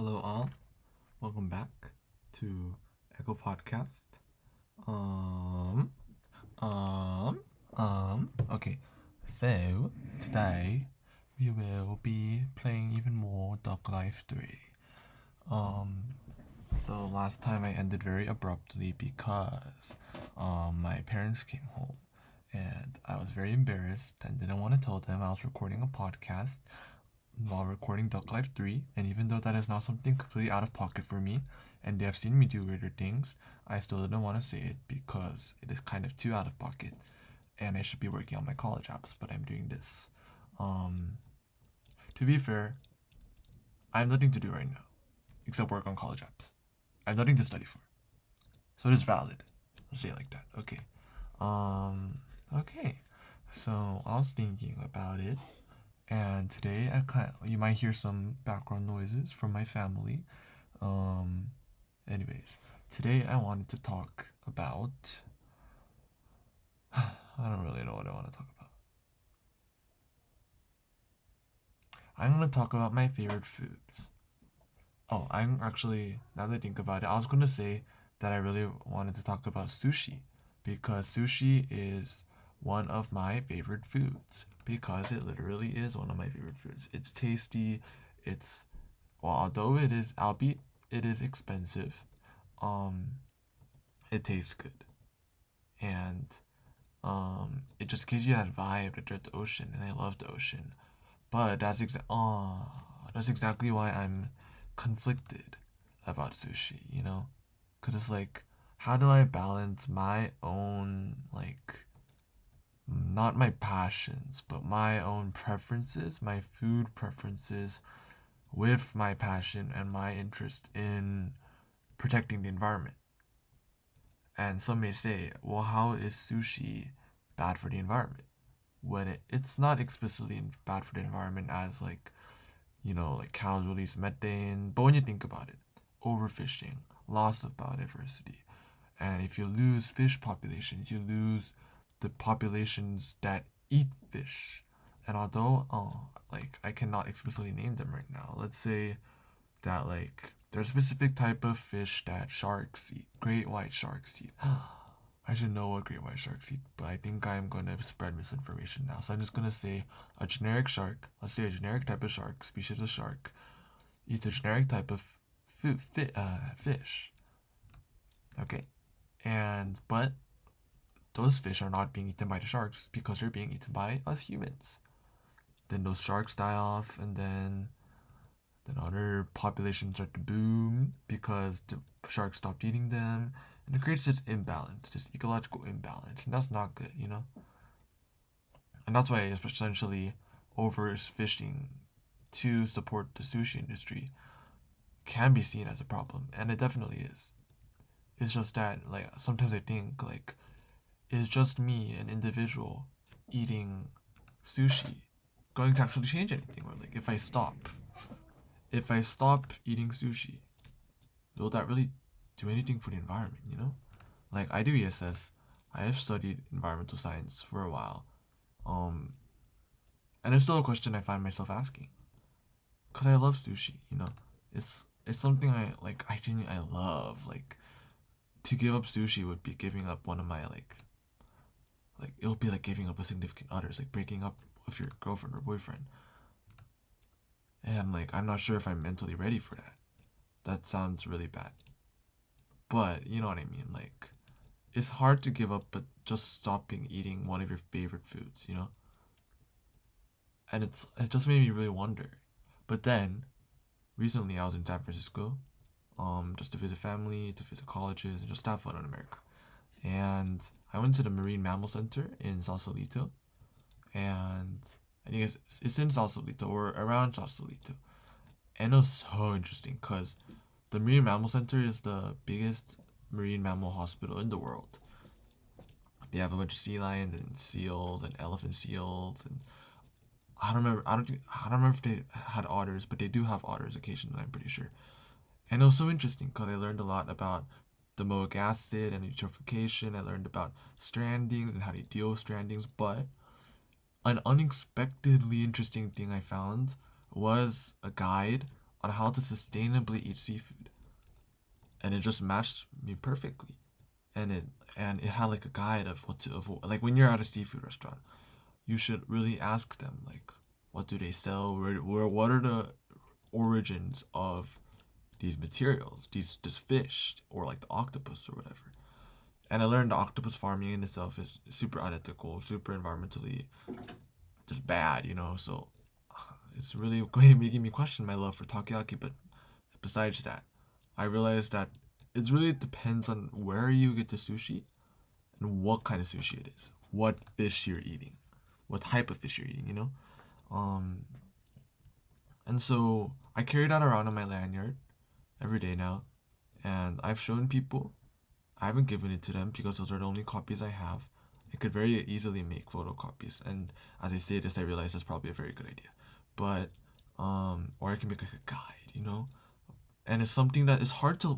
Hello all, welcome back to Echo Podcast. Um, okay, so today we will be playing even more Duck Life 3. So last time I ended very abruptly because my parents came home and I was very embarrassed and didn't want to tell them I was recording a podcast while recording Duck Life 3, and even though that is not something completely out of pocket for me, and they have seen me do weirder things, I still didn't want to say it because it is kind of too out of pocket, and I should be working on my college apps, but I'm doing this. To be fair, I have nothing to do right now, except work on college apps. I have nothing to study for, so it is valid. Let's say it like that. Okay. Okay. So I was thinking about it, and today you might hear some background noises from my family. Um, anyways, today I wanted to talk about. I don't really know what I want to talk about. I'm gonna talk about my favorite foods. Oh, I'm actually, now that I think about it, I was gonna say that I really wanted to talk about sushi because sushi is one of my favorite foods because it literally is one of my favorite foods. It's tasty. It's well, although it is, albeit it is expensive, um, it tastes good, and it just gives you that vibe that you're at the ocean, and I love the ocean. But that's exactly why I'm conflicted about sushi, you know? Cause it's like, how do I balance my own not my passions, but my own preferences, my food preferences, with my passion and my interest in protecting the environment? And some may say, well, how is sushi bad for the environment? When it's not explicitly bad for the environment as like cows release methane, but when you think about it, overfishing, loss of biodiversity, and if you lose fish populations, you lose the populations that eat fish. And although, I cannot explicitly name them right now, let's say that there's a specific type of fish that sharks eat, great white sharks eat. I should know what great white sharks eat, but I think I'm gonna spread misinformation now. So I'm just gonna say a generic shark. Let's say a generic type of shark, species of shark, eats a generic type of fish. Okay, and but those fish are not being eaten by the sharks because they're being eaten by us humans. Then those sharks die off, and then other populations start to boom because the sharks stopped eating them, and it creates this imbalance, this ecological imbalance, and that's not good, you know. And that's why essentially overfishing to support the sushi industry can be seen as a problem, and it definitely is. It's just that sometimes I think is just me, an individual, eating sushi going to actually change anything? Or if I stop eating sushi, will that really do anything for the environment, you know? Like I do ESS, I have studied environmental science for a while. Um and it's still a question I find myself asking. Cause I love sushi, you know? It's something I genuinely I love. Like to give up sushi would be giving up one of my it would be like giving up a significant other. It's like breaking up with your girlfriend or boyfriend. And I'm not sure if I'm mentally ready for that. That sounds really bad. But you know what I mean? It's hard to give up but just stopping eating one of your favorite foods, you know? And it just made me really wonder. But then recently I was in San Francisco, just to visit family, to visit colleges, and just have fun in America. And I went to the Marine Mammal Center in Sausalito, and I think it's in Sausalito or around Sausalito, and it was so interesting because the Marine Mammal Center is the biggest marine mammal hospital in the world. They have a bunch of sea lions and seals and elephant seals, and I don't remember. I don't remember if they had otters, but they do have otters occasionally. I'm pretty sure. And it was so interesting because I learned a lot about domoic acid and eutrophication. I learned about strandings and how they deal with strandings. But an unexpectedly interesting thing I found was a guide on how to sustainably eat seafood, and it just matched me perfectly. And it had like a guide of what to avoid. Like when you're at a seafood restaurant, you should really ask them like, what do they sell? Where what are the origins of these materials, this fish or like the octopus or whatever. And I learned the octopus farming in itself is super unethical, super environmentally just bad, you know. So it's really making me question my love for takoyaki. But besides that, I realized that it really depends on where you get the sushi and what kind of sushi it is, what fish you're eating, what type of fish you're eating, you know. Um, and so I carry that around on my lanyard every day now, and I've shown people. I haven't given it to them because those are the only copies I have. I could very easily make photocopies, and as I say this, I realize that's probably a very good idea. But or I can make like a guide, you know, and it's something that is hard to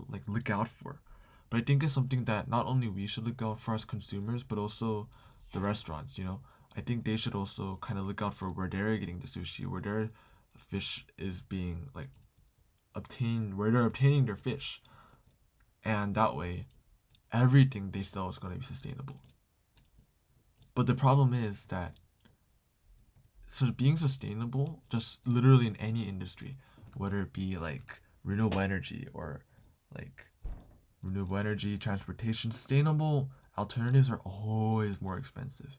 like look out for. But I think it's something that not only we should look out for as consumers, but also the restaurants. You know, I think they should also kind of look out for where they're getting the sushi, where their fish is being like obtained, where they're obtaining their fish, and that way, everything they sell is going to be sustainable. But the problem is that so being sustainable, just literally in any industry, whether it be like renewable energy or like renewable energy, transportation, sustainable alternatives are always more expensive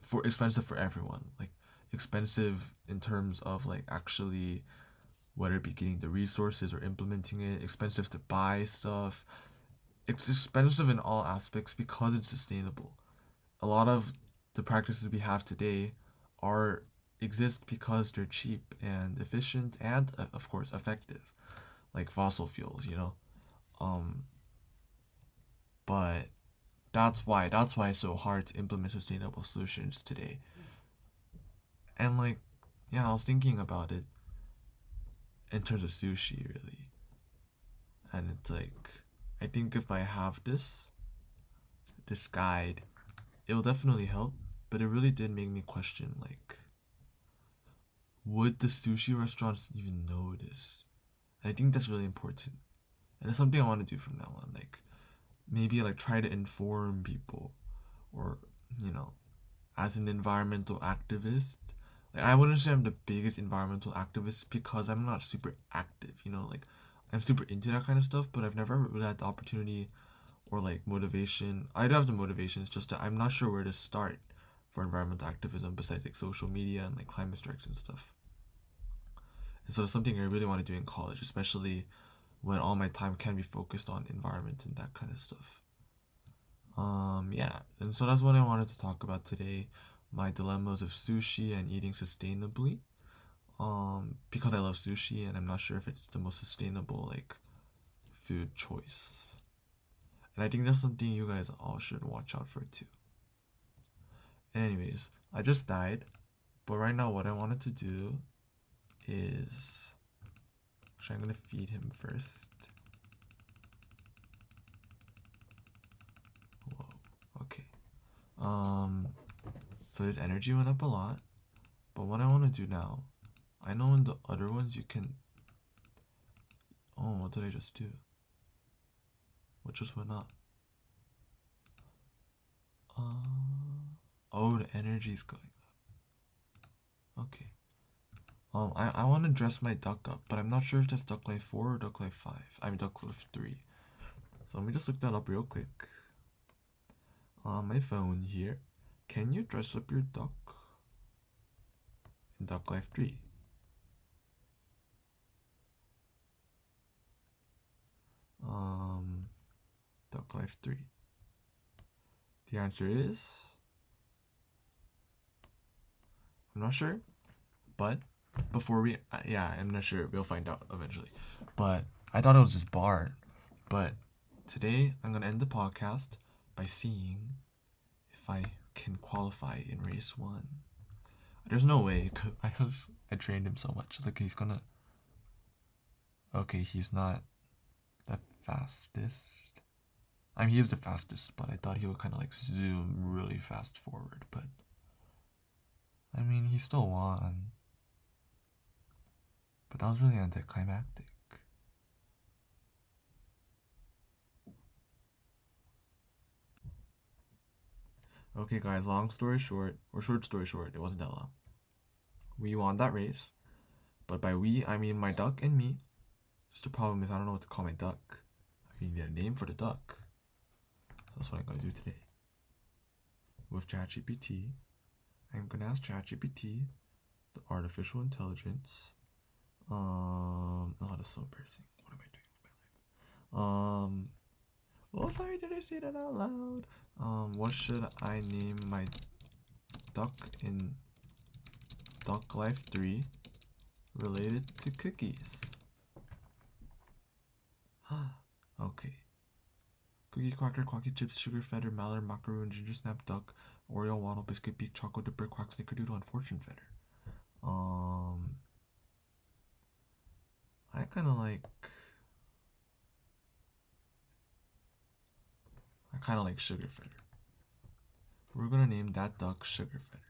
for everyone. Like expensive in terms of like actually whether it be getting the resources or implementing it, expensive to buy stuff. It's expensive in all aspects because it's sustainable. A lot of the practices we have today are exist because they're cheap and efficient and of course effective, like fossil fuels, you know. Um, but that's why it's so hard to implement sustainable solutions today. And like, yeah, I was thinking about it in terms of sushi really, and it's like, I think if I have this guide, it will definitely help. But it really did make me question like, would the sushi restaurants even know this? And I think that's really important. And it's something I want to do from now on. Like maybe like try to inform people or you know, as an environmental activist. Like I wouldn't say I'm the biggest environmental activist because I'm not super active, you know, like I'm super into that kind of stuff, but I've never really had the opportunity or like motivation. I do have the motivation, it's just that I'm not sure where to start for environmental activism besides like social media and like climate strikes and stuff. And so it's something I really want to do in college, especially when all my time can be focused on environment and that kind of stuff. Yeah, and so that's what I wanted to talk about today. My dilemmas of sushi and eating sustainably. Because I love sushi and I'm not sure if it's the most sustainable like food choice. And I think that's something you guys all should watch out for too. And anyways, I just died, but right now what I wanted to do is actually I'm gonna feed him first. Whoa. Okay. Um so his energy went up a lot. But what I want to do now, I know in the other ones you can. Oh, what did I just do? What just went up? Oh, the energy's going up. Okay. I want to dress my duck up, but I'm not sure if that's duck life 4 or duck life 5. I mean duck life 3. So let me just look that up real quick. On my phone here. Can you dress up your duck in duck life 3? Um, duck life 3. The answer is I'm not sure, but before we, yeah, I'm not sure. We'll find out eventually. But I thought it was just barred. But today I'm gonna end the podcast by seeing if I can qualify in race 1. There's no way, cause I trained him so much. Like he's gonna. Okay, he's not the fastest. I mean, he is the fastest, but I thought he would kind of like zoom really fast forward. But I mean, he still won. But that was really anticlimactic. Okay, guys, long story short, or short story short, it wasn't that long. We won that race, but by we, I mean my duck and me. Just the problem is I don't know what to call my duck. I need a name for the duck. So that's what I'm gonna do today. With ChatGPT, I'm gonna ask ChatGPT, the artificial intelligence. Oh, that's so embarrassing. What am I doing with my life? Oh, sorry, did I say that out loud? What should I name my duck in Duck Life 3 related to cookies? Okay. Cookie Quacker, Quacky Chips, Sugar Feather, Mallard, Macaroon, Ginger Snap, Duck, Oreo, Waddle, Biscuit, Beak, Chocolate Dipper, Quack, Snickerdoodle, and Fortune Feather. I kind of like... I kind of like Sugar Feather. We're gonna name that duck Sugar Feather.